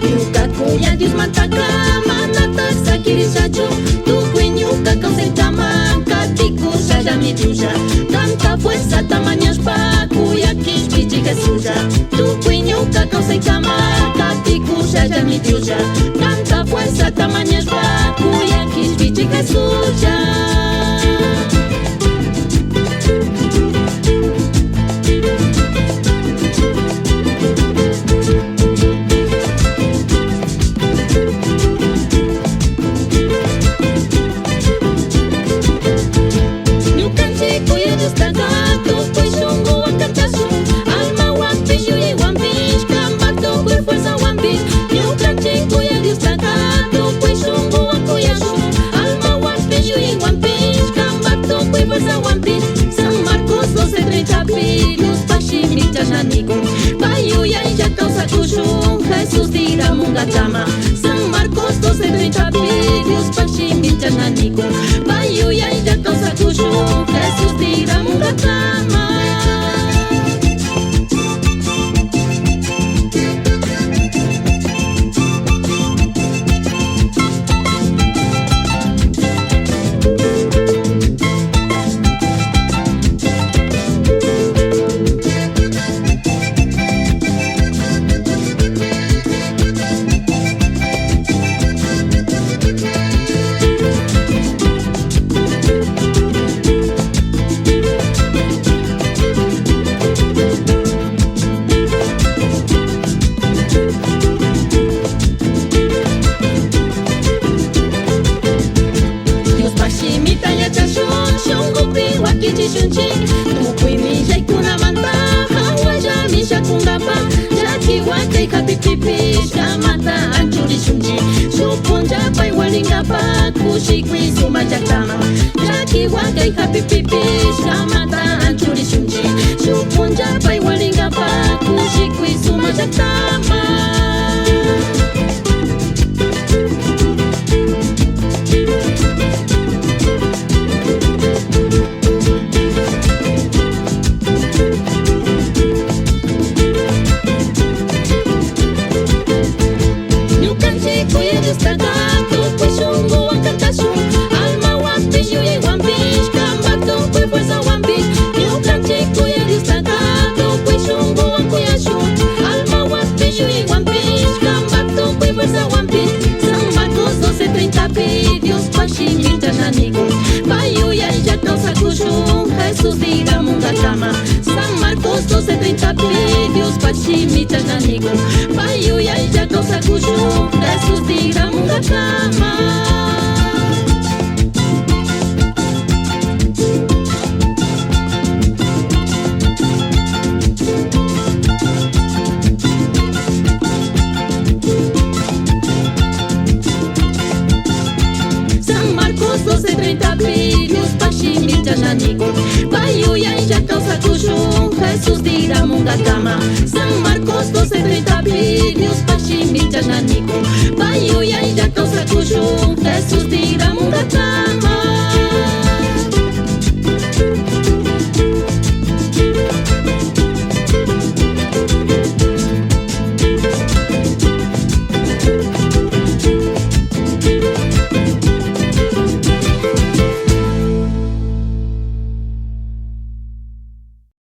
Ñuka kuya Dios mantaka manata sakirishachu Tukui ñuka kawsaytamanka tikusalla mi Dioslla Tanta fuerza tamañashpa kuya kishpichi Jesuslla Tukui ñuka kawsaytamanka tikusalla mi Dioslla Tanta fuerza tamañashpa kuya kishpichi Jesuslla San Marcos 12:30 pillos pashimita naniku Payuya ya causa kushun Jesús tira munga chama San Marcos 12:30 pillos pashimita naniku Payuya ya causa kushun Jesús tira munga chama Tukui misha ikuna manta Hawaja misha kungapa Jaki wake kapipipi Shamata anchuri shunji Shupunja pai walingapa Kushikwi suma jaktama Jaki wake kapipipi Shamata anchuri shunji Shupunja pai walingapa Kushikwi suma jaktama Jesús tira munga chama San Marcos 12:30 pillos pashimita naniku Payuya ya causa kushun Jesús tira munga chama San Marcos 12:30 pillos pashimita naniku Payuya ya causa kushun Jesús tira munga chama San Marcos 12:30 pillos pashimita naniku Payuya ya causa kushun Jesús